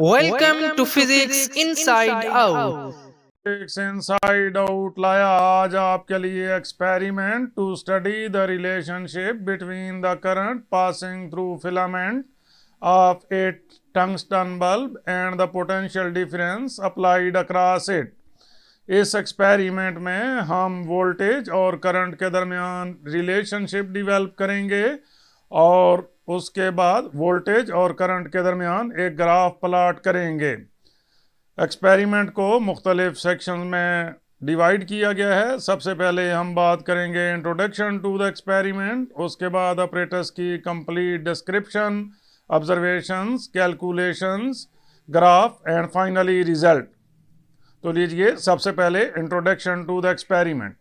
Welcome to Physics Inside Out. Physics Inside Out लाया आज आपके लिए experiment to study the relationship between the current passing through filament of a tungsten bulb and the potential difference applied across it. इस experiment में हम voltage और current के दरमियान रिलेशनशिप डेवलप करेंगे और उसके बाद वोल्टेज और करंट के दरमियान एक ग्राफ प्लॉट करेंगे। एक्सपेरिमेंट को मुख्तलिफ सेक्शन में डिवाइड किया गया है। सबसे पहले हम बात करेंगे इंट्रोडक्शन टू द एक्सपेरिमेंट, उसके बाद ऑपरेटर्स की complete description, observations, calculations, graph and finally result. तो लीजिए सबसे पहले introduction to the experiment.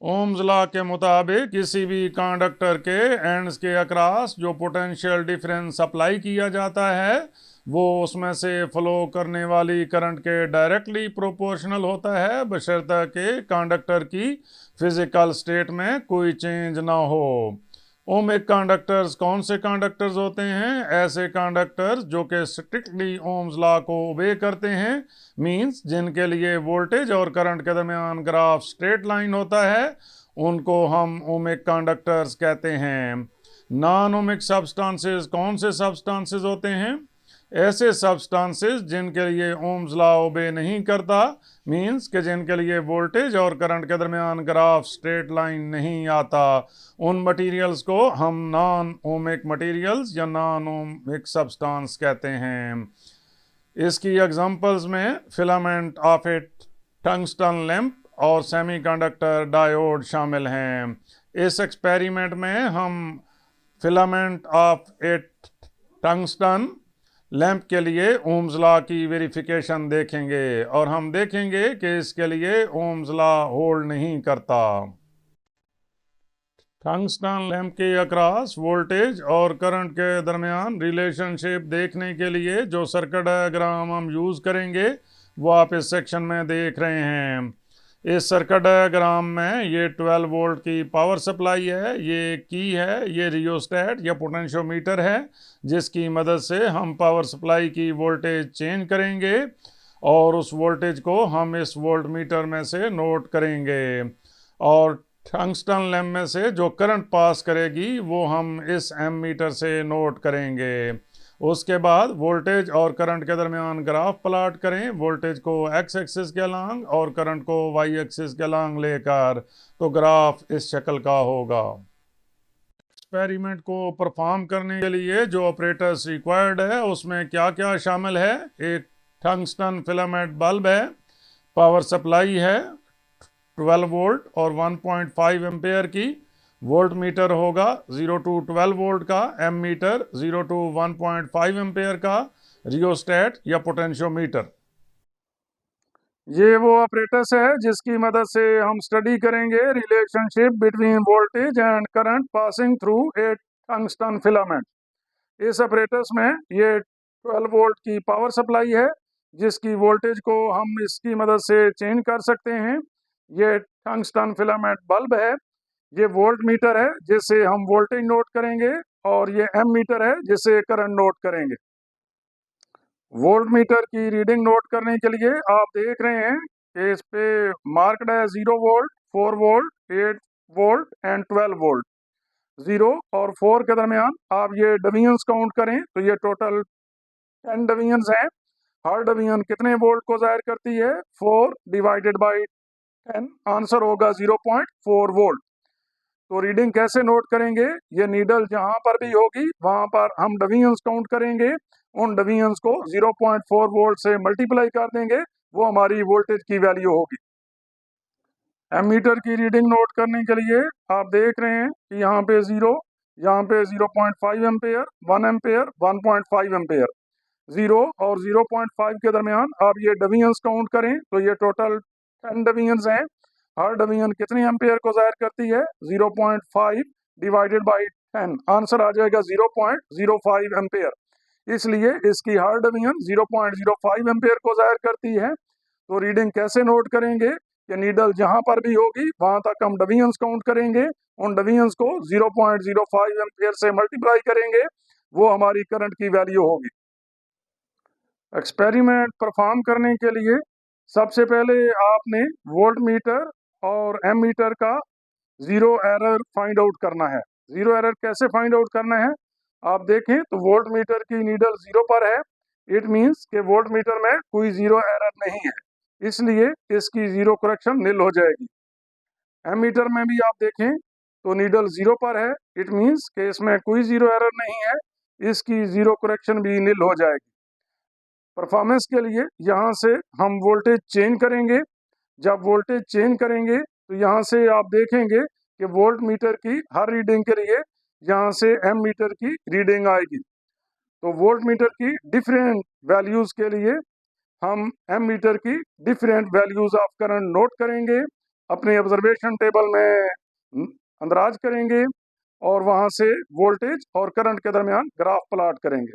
Ohm's law के मुताबिक किसी भी कंडक्टर के एंड्स के अक्रॉस जो पोटेंशियल डिफरेंस अप्लाई किया जाता है वो उसमें से फ्लो करने वाली करंट के डायरेक्टली प्रोपोर्शनल होता है, बशर्ते कि कंडक्टर की फिजिकल स्टेट में कोई चेंज ना हो। ओमिक कंडक्टर्स कौन से कंडक्टर्स होते हैं? ऐसे कंडक्टर्स जो कि स्ट्रिक्टली ओम्स लॉ को ओबे करते हैं, मींस जिनके लिए वोल्टेज और करंट के दरमियान ग्राफ स्ट्रेट लाइन होता है, उनको हम ओमिक कंडक्टर्स कहते हैं। नॉन ओमिक सब्सटेंसेस कौन से सब्सटेंसेस होते हैं? ऐसे सब्सटेंसेस जिनके लिए ओम्स लॉ ओबे नहीं करता, मींस कि जिनके लिए वोल्टेज और करंट के दरमियान ग्राफ स्ट्रेट लाइन नहीं आता, उन मटेरियल्स को हम नॉन ओमिक मटेरियल्स या नॉन ओमिक सब्सटेंस कहते हैं। इसकी एग्जांपल्स में filament of a tungsten lamp और सेमीकंडक्टर डायोड शामिल हैं। इस एक्सपेरिमेंट में हम filament of a tungsten lamp के लिए ओम्स लॉ की वेरिफिकेशन देखेंगे और हम देखेंगे कि इसके लिए ओम्स लॉ होल्ड नहीं करता। टंगस्टन लैंप के अक्रॉस वोल्टेज और करंट के दरमियान रिलेशनशिप देखने के लिए जो सर्किट डायग्राम हम यूज़ करेंगे वो आप इस सेक्शन में देख रहे हैं। इस सर्किट डायग्राम में ये 12 वोल्ट की पावर सप्लाई है, ये की है, ये रियोस्टेट या पोटेंशियोमीटर है जिसकी मदद से हम पावर सप्लाई की वोल्टेज चेंज करेंगे और उस वोल्टेज को हम इस वोल्ट मीटर में से नोट करेंगे और टंगस्टन लैंप में से जो करंट पास करेगी वो हम इस एम मीटर से नोट करेंगे। उसके बाद वोल्टेज और करंट के दरमियान ग्राफ प्लॉट करें, वोल्टेज को एक्स एक्सिस के अलांग और करंट को वाई एक्सिस के अलांग लेकर, तो ग्राफ इस शक्ल का होगा। एक्सपेरिमेंट को परफॉर्म करने के लिए जो ऑपरेटर्स रिक्वायर्ड है उसमें क्या क्या शामिल है? एक टंगस्टन फिलामेंट बल्ब है, पावर सप्लाई है 12 वोल्ट और 1.5 एम्पेयर की, वोल्ट मीटर होगा 0 to 12 वोल्ट का, एम मीटर 0 to 1.5 एम्पेयर का, रियोस्टेट या पोटेंशियोमीटर। ये वो ऑपरेटर्स है जिसकी मदद से हम स्टडी करेंगे relationship between voltage and current passing through a tungsten filament. इस ऑपरेटर्स में ये 12 वोल्ट की पावर सप्लाई है जिसकी वोल्टेज को हम इसकी मदद से चेंज कर सकते हैं। ये टंगस्टन फिलामेंट बल्ब है, ये वोल्ट मीटर है जिससे हम वोल्टेज नोट करेंगे और ये एम मीटर है जिससे करंट नोट करेंगे। वोल्ट मीटर की रीडिंग नोट करने के लिए आप देख रहे हैं कि इस पे मार्क्ड है 0 volt, 4 volt, 8 volt and 12 volt. 0 और 4 के दरमियान आप ये डिवीजन्स काउंट करें तो ये टोटल 10 डिवीजन्स हैं। हर डिवीजन कितने वोल्ट को जाहिर करती है? 4 डिवाइडेड बाई 10, आंसर होगा 0.4 वोल्ट। तो रीडिंग कैसे नोट करेंगे? ये नीडल जहां पर भी होगी वहां पर हम डिवीजन्स काउंट करेंगे, उन डिवीजन्स को 0.4 वोल्ट से मल्टीप्लाई कर देंगे, वो हमारी वोल्टेज की वैल्यू होगी। एमीटर की रीडिंग नोट करने के लिए आप देख रहे हैं कि यहाँ पे 0, यहाँ पे 0.5 एम्पेयर, 1 एम्पेयर, 1.5 एम्पेयर। 0 और 0.5 के दरमियान आप ये डिवीजन्स काउंट करें तो ये टोटल 10 डिवीजन्स हैं। हर डिवीजन कितने एम्पेयर को जाहिर करती है? 0.5 डिवाइडेड बाई 10, आंसर आ जाएगा 0.05 एम्पेयर। इसलिए इसकी हर डिवीजन 0.05 एम्पेयर को जाहिर करती है। तो रीडिंग कैसे नोट करेंगे कि नीडल जहां पर भी होगी वहां तक हम डिवीजन्स काउंट करेंगे, उन डिवीजन्स को 0.05 एम्पेयर से मल्टीप्लाई करेंगे, वो हमारी करंट की वैल्यू होगी। एक्सपेरिमेंट परफॉर्म करने के लिए सबसे पहले आपने वोल्ट मीटर और एम मीटर का ज़ीरो एरर फाइंड आउट करना है। ज़ीरो एरर कैसे फाइंड आउट करना है, आप देखें तो वोल्ट मीटर की नीडल ज़ीरो पर है। इट मीन्स कि वोल्ट मीटर में कोई ज़ीरो एरर नहीं है, इसलिए इसकी ज़ीरो करेक्शन निल हो जाएगी। एम मीटर में भी आप देखें तो नीडल ज़ीरो पर है। इट मीन्स कि इसमें कोई ज़ीरो एरर नहीं है, इसकी ज़ीरो करेक्शन भी निल हो जाएगी। परफॉर्मेंस के लिए यहाँ से हम वोल्टेज चेंज करेंगे। जब वोल्टेज चेंज करेंगे तो यहाँ से आप देखेंगे कि वोल्ट मीटर की हर रीडिंग के लिए यहाँ से एम मीटर की रीडिंग आएगी। तो वोल्ट मीटर की डिफरेंट वैल्यूज़ के लिए हम एम मीटर की different values of current note करेंगे, अपने ऑब्जर्वेशन टेबल में अंदराज करेंगे और वहाँ से वोल्टेज और करंट के दरमियान ग्राफ प्लॉट करेंगे।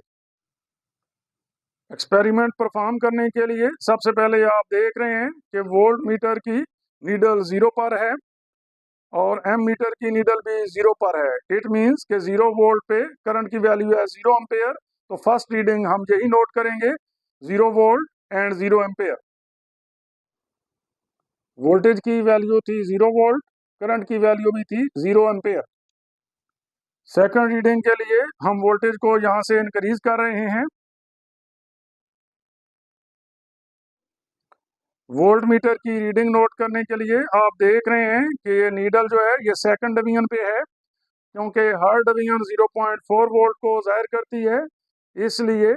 एक्सपेरिमेंट परफॉर्म करने के लिए सबसे पहले आप देख रहे हैं कि वोल्ट मीटर की नीडल ज़ीरो पर है और एम मीटर की नीडल भी ज़ीरो पर है। इट मीन्स कि ज़ीरो वोल्ट पे करंट की वैल्यू है 0 एम्पेयर। तो फर्स्ट रीडिंग हम यही नोट करेंगे, 0 वोल्ट एंड 0 एम्पेयर। वोल्टेज की वैल्यू थी 0 वोल्ट, करंट की वैल्यू भी थी 0 एम्पेयर। सेकंड रीडिंग के लिए हम वोल्टेज को यहाँ से इंक्रीज कर रहे हैं। वोल्ट मीटर की रीडिंग नोट करने के लिए आप देख रहे हैं कि ये नीडल जो है ये सेकंड डिवीजन पे है, क्योंकि हर डिवीजन 0.4 वोल्ट को जाहिर करती है। इसलिए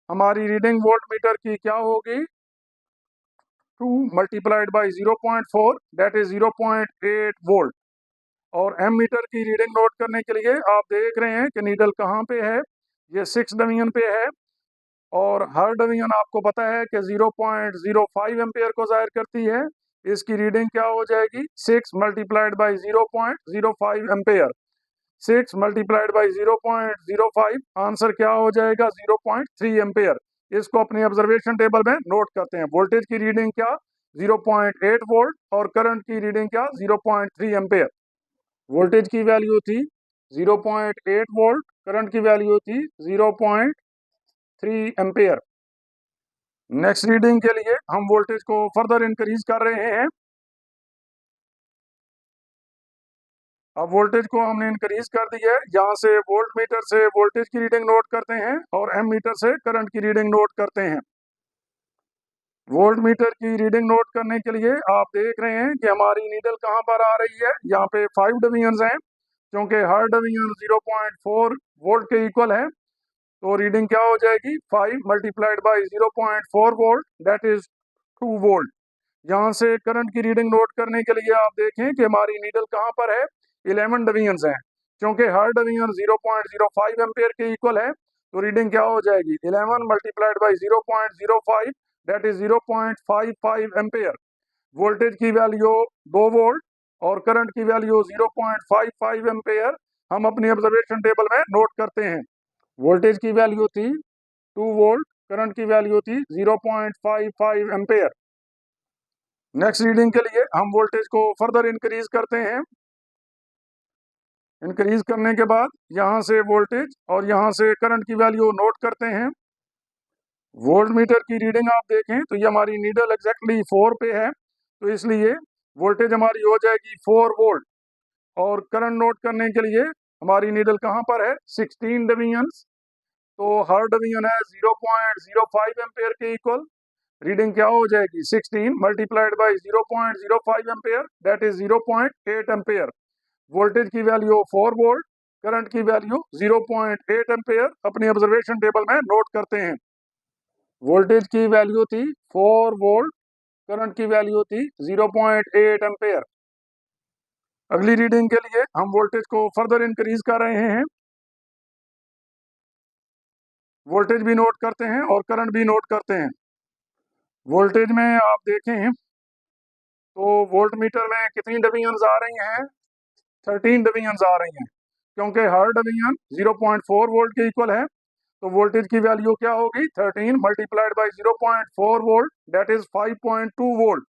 हमारी रीडिंग वोल्ट मीटर की क्या होगी, 2 multiplied by 0.4 that is 0.8 volt. और एम मीटर की रीडिंग नोट करने के लिए आप देख रहे हैं कि नीडल कहाँ पे है, ये 6 डिवीजन पे है और हर डिवीजन आपको पता है कि 0.05 एम्पेयर को जाहिर करती है। इसकी रीडिंग क्या हो जाएगी, 6 multiplied by 0.05 ampere. 6 multiplied by 0.05, answer क्या हो जाएगा, 0.3 एम्पेयर। इसको अपने ऑब्जर्वेशन टेबल में नोट करते हैं। वोल्टेज की रीडिंग क्या, 0.8 वोल्ट और करंट की रीडिंग क्या, 0.3 एम्पेयर। वोल्टेज की वैल्यू थी 0.8 वोल्ट, करंट की वैल्यू थी 0.3 एम्पेयर। नेक्स्ट रीडिंग के लिए हम वोल्टेज को फर्दर इंक्रीज कर रहे हैं। अब वोल्टेज को हमने इंक्रीज कर दिया है। यहाँ से वोल्ट मीटर से वोल्टेज की रीडिंग नोट करते हैं और एम मीटर से करंट की रीडिंग नोट करते हैं। वोल्ट मीटर की रीडिंग नोट करने के लिए आप देख रहे हैं कि हमारी नीडल कहाँ पर आ रही है। यहाँ पे 5 डिवीजन हैं, क्योंकि हर डिवीजन 0.4 वोल्ट के इक्वल है। तो रीडिंग क्या हो जाएगी, 5 multiplied by 0.4 volt that is 2 volt. यहाँ से करंट की रीडिंग नोट करने के लिए आप देखें कि हमारी नीडल कहाँ पर है, 11 डिवीजन हैं, क्योंकि हर डिवीजन 0.05 एम्पेयर के इक्वल है। तो रीडिंग क्या हो जाएगी, 11 multiplied by 0.05 that is 0.55 ampere. Voltage की वैल्यू 2 वोल्ट और करंट की वैल्यू 0.55 एम्पेयर हम अपनी ऑब्जर्वेशन टेबल में नोट करते हैं। वोल्टेज की वैल्यू थी 2 वोल्ट, करंट की वैल्यू थी 0.55 एम्पेयर। नेक्स्ट रीडिंग के लिए हम वोल्टेज को फर्दर इंक्रीज करते हैं। इंक्रीज करने के बाद यहाँ से वोल्टेज और यहाँ से करंट की वैल्यू नोट करते हैं। वोल्ट मीटर की रीडिंग आप देखें तो ये हमारी नीडल एग्जैक्टली 4 पे है, तो इसलिए वोल्टेज हमारी हो जाएगी 4 वोल्ट। और करंट नोट करने के लिए हमारी नीडल कहाँ पर है, 16 डिवीजन। तो हर डिवीजन है 0.05 एम्पेयर के इक्वल। रीडिंग क्या हो जाएगी, 16 multiplied by 0.05 ampere that is 0.8 ampere. Voltage की वैल्यू 4 वोल्ट, करंट की वैल्यू 0.8 एम्पेयर अपनी ऑब्जर्वेशन टेबल में नोट करते हैं। वोल्टेज की वैल्यू थी 4 वोल्ट, करंट की वैल्यू थी 0.8 एम्पेयर। अगली रीडिंग के लिए हम वोल्टेज को फर्दर इंक्रीज कर रहे हैं। वोल्टेज भी नोट करते हैं और करंट भी नोट करते हैं। वोल्टेज में आप देखें तो वोल्ट मीटर में कितनी डिवीजन आ रही हैं, 13 डिवीजन आ रही हैं, क्योंकि हर डिवीजन 0.4 वोल्ट के इक्वल है। तो वोल्टेज की वैल्यू क्या होगी, 13 multiplied by 0.4 volt that is 5.2 volt.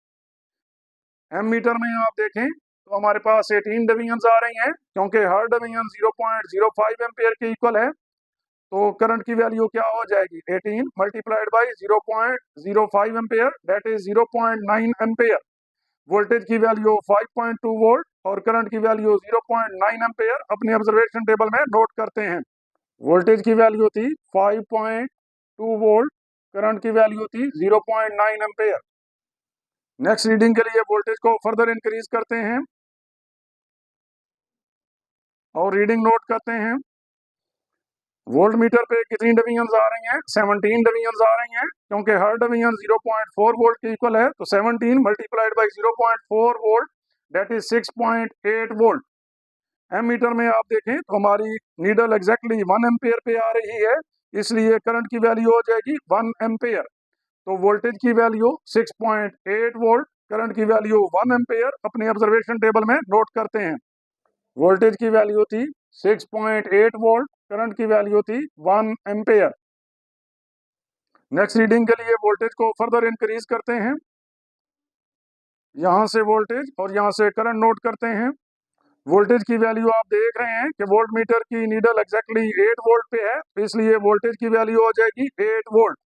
Ammeter में आप देखें तो हमारे पास 18 डिवीजन आ रही हैं, क्योंकि हर डिवीजन 0.05 एम्पेयर के इक्वल है। तो करंट की वैल्यू क्या हो जाएगी, 18 multiplied by 0.05 ampere, that is 0.9 ampere. Voltage की वैल्यू 5.2 वोल्ट और करंट की वैल्यू 0.9 एम्पेयर अपने ऑब्जर्वेशन टेबल में नोट करते हैं। वोल्टेज की वैल्यू थी 5.2 वोल्ट, करंट की वैल्यू थी 0.9 एम्पेयर। नेक्स्ट रीडिंग के लिए वोल्टेज को फर्दर इंक्रीज करते हैं और रीडिंग नोट करते हैं। वोल्ट मीटर पे कितनी डिवीजन आ रही हैं, 17 डिवीजन आ रही हैं, क्योंकि हर डिवीजन 0.4 वोल्ट के इक्वल है। तो 17 multiplied by 0.4 volt that is 6.8 volt. Ammeter में आप देखें तो हमारी नीडल एग्जैक्टली 1 एम्पेयर पे आ रही है, इसलिए करंट की वैल्यू हो जाएगी 1 एम्पेयर। तो वोल्टेज की वैल्यू 6.8 वोल्ट, करंट की वैल्यू 1 एम्पेयर अपने ऑब्जर्वेशन टेबल में नोट करते हैं। वोल्टेज की वैल्यू थी 6.8 वोल्ट, करंट की वैल्यू थी 1 एम्पेयर। नेक्स्ट रीडिंग के लिए वोल्टेज को फर्दर इंक्रीज करते हैं। यहां से वोल्टेज और यहां से करंट नोट करते हैं। वोल्टेज की वैल्यू आप देख रहे हैं कि वोल्ट मीटर की नीडल एग्जैक्टली 8 वोल्ट पे है, इसलिए वोल्टेज की वैल्यू हो जाएगी 8 वोल्ट।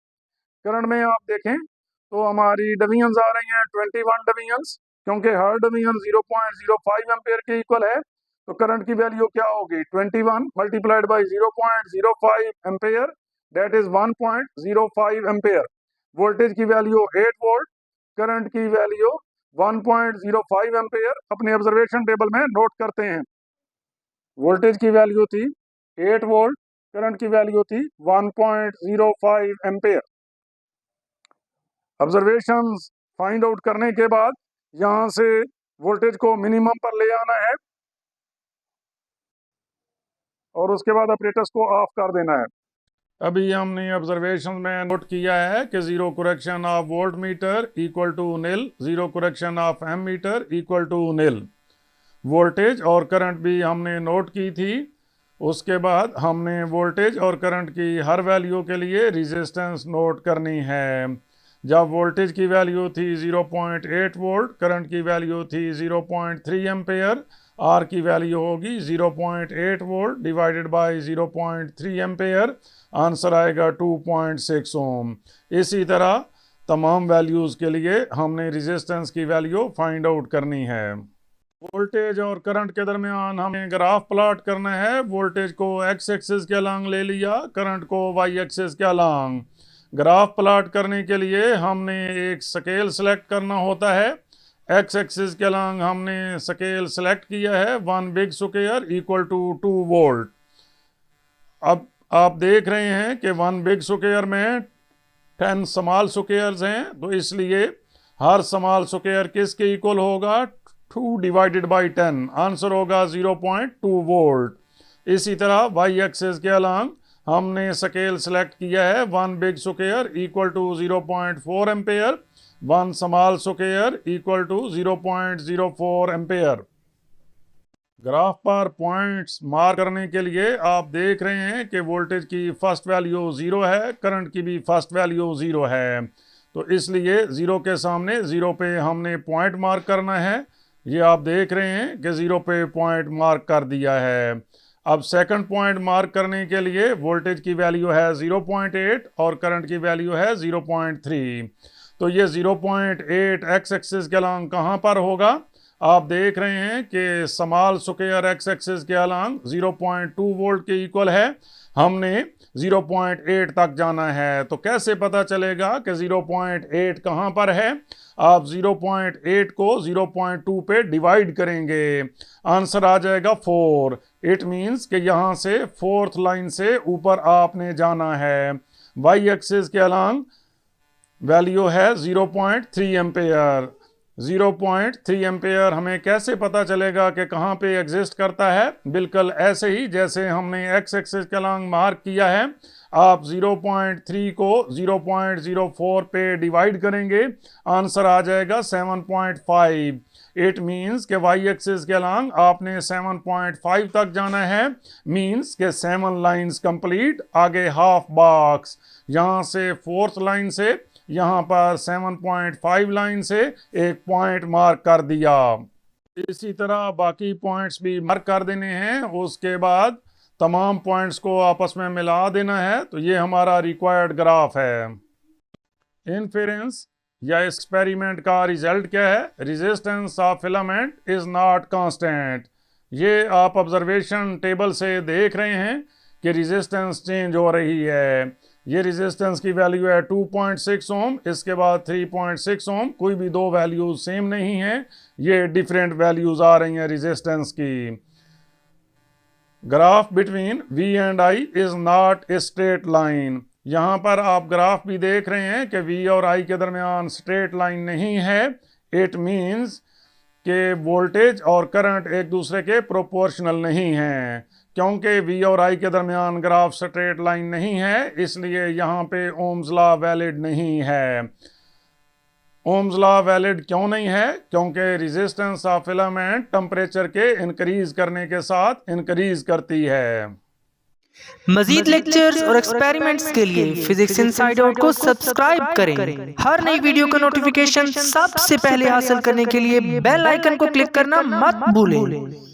करंट में आप देखें तो हमारी डिवीजन आ रही हैं 21 डिवीजन, क्योंकि हर डिवीजन 0.05 एम्पेयर के इक्वल है। तो करंट की वैल्यू क्या होगी, 21 multiplied by 0.05 ampere that is 1.05 ampere. Voltage की वैल्यू 8 वोल्ट, करंट की वैल्यू 1.05 एम्पेयर अपने ऑब्जर्वेशन टेबल में नोट करते हैं। वोल्टेज की वैल्यू थी 8 वोल्ट, करंट की वैल्यू थी 1.05 एम्पेयर। ऑब्जर्वेशन फाइंड आउट करने के बाद यहां से वोल्टेज को मिनिमम पर ले आना है और उसके बाद ऑपरेटर्स को ऑफ कर देना है। अभी हमने ऑब्जर्वेशन में नोट किया है कि zero correction of voltmeter equal to nil, zero correction of ammeter equal to nil. Voltage और करंट भी हमने नोट की थी। उसके बाद हमने वोल्टेज और करंट की हर वैल्यू के लिए रेजिस्टेंस नोट करनी है। जब वोल्टेज की वैल्यू थी 0.8 वोल्ट, करंट की वैल्यू थी 0.3 एम्पेयर, आर की वैल्यू होगी 0.8 volt divided by 0.3 ampere, answer आएगा 2.6 ओम। इसी तरह तमाम वैल्यूज़ के लिए हमने रेजिस्टेंस की वैल्यू फाइंड आउट करनी है। वोल्टेज और करंट के दरमियान हमें ग्राफ प्लॉट करना है। वोल्टेज को एक्स एक्सिस के अलांग ले लिया, करंट को वाई एक्सिस के अलांग। ग्राफ प्लॉट करने के लिए हमने एक स्केल सेलेक्ट करना होता है। एक्स एक्सिस के अलांग हमने स्केल सेलेक्ट किया है 1 big square equal to 2 volt. अब आप देख रहे हैं कि 1 बिग स्क्वायर में 10 स्मॉल स्क्वायर्स हैं, तो इसलिए हर स्मॉल स्क्वायर किसके इक्वल होगा, 2 डिवाइडेड बाई 10, आंसर होगा 0.2 वोल्ट। इसी तरह वाई एक्सिस के अलांग हमने स्केल सेलेक्ट किया है 1 big square equal to 0.4 ampere, 1 small square equal to 0.04 ampere. Graph पर पॉइंट्स मार्क करने के लिए आप देख रहे हैं कि वोल्टेज की फर्स्ट वैल्यू 0 है, करंट की भी फर्स्ट वैल्यू 0 है, तो इसलिए 0 के सामने 0 पे हमने पॉइंट मार्क करना है। ये आप देख रहे हैं कि 0 पे पॉइंट मार्क कर दिया है। अब सेकंड पॉइंट मार्क करने के लिए वोल्टेज की वैल्यू है 0.8 और करंट की वैल्यू है 0.3। तो ये 0.8 एक्स एक्सिस के अलांग कहाँ पर होगा, आप देख रहे हैं कि स्मॉल स्क्वायर एक्स एक्सिस के अलांग 0.2 वोल्ट के इक्वल है। हमने 0.8 तक जाना है, तो कैसे पता चलेगा कि 0.8 कहाँ पर है, आप 0.8 को 0.2 पे डिवाइड करेंगे, आंसर आ जाएगा 4। इट मीन्स कि यहाँ से फोर्थ लाइन से ऊपर आपने जाना है। वाई एक्सिस के अलांग वैल्यू है 0.3 एम्पेयर। 0.3 एम्पेयर हमें कैसे पता चलेगा कि कहाँ पे एग्जिस्ट करता है, बिल्कुल ऐसे ही जैसे हमने एक्स एक्सिस के अलांग मार्क किया है। आप 0.3 को 0.04 पे डिवाइड करेंगे, आंसर आ जाएगा 7.5। इट मीन्स के वाई एक्सिस के अलांग आपने 7.5 तक जाना है, मीन्स के 7 लाइंस कंप्लीट, आगे हाफ बॉक्स। यहाँ से फोर्थ लाइन से यहाँ पर 7.5 लाइन से एक पॉइंट मार्क कर दिया। इसी तरह बाकी पॉइंट्स भी मार्क कर देने हैं। उसके बाद तमाम पॉइंट्स को आपस में मिला देना है। तो ये हमारा रिक्वायर्ड ग्राफ है। इन्फेरेंस या एक्सपेरिमेंट का रिजल्ट क्या है? Resistance of filament is not constant. ये आप ऑब्जर्वेशन टेबल से देख रहे हैं कि रेजिस्टेंस चेंज हो रही है। ये रेजिस्टेंस की वैल्यू है 2.6 ओम, इसके बाद 3.6 ओम। कोई भी दो वैल्यूज सेम नहीं है, ये डिफरेंट वैल्यूज आ रही हैं रेजिस्टेंस की। Graph between V and I is not a straight line. यहाँ पर आप ग्राफ भी देख रहे हैं कि V और I के दरमियान स्ट्रेट लाइन नहीं है। इट मीन्स कि वोल्टेज और करंट एक दूसरे के प्रोपोर्शनल नहीं हैं। क्योंकि V और I के दरमियान ग्राफ स्ट्रेट लाइन नहीं है, इसलिए यहाँ पे ओम्स लॉ वैलिड नहीं है। ओम्स लॉ वैलिड क्यों नहीं है? क्योंकि रेजिस्टेंस ऑफ फिलामेंट टेम्परेचर के इंक्रीज करने के साथ इंक्रीज करती है। मजीद लेक्चर्स और एक्सपेरिमेंट्स के लिए फिजिक्स इनसाइड आउट को सब्सक्राइब करें। हर नई वीडियो का नोटिफिकेशन सबसे पहले हासिल करने के लिए बेल आइकन को क्लिक करना मत भूलें।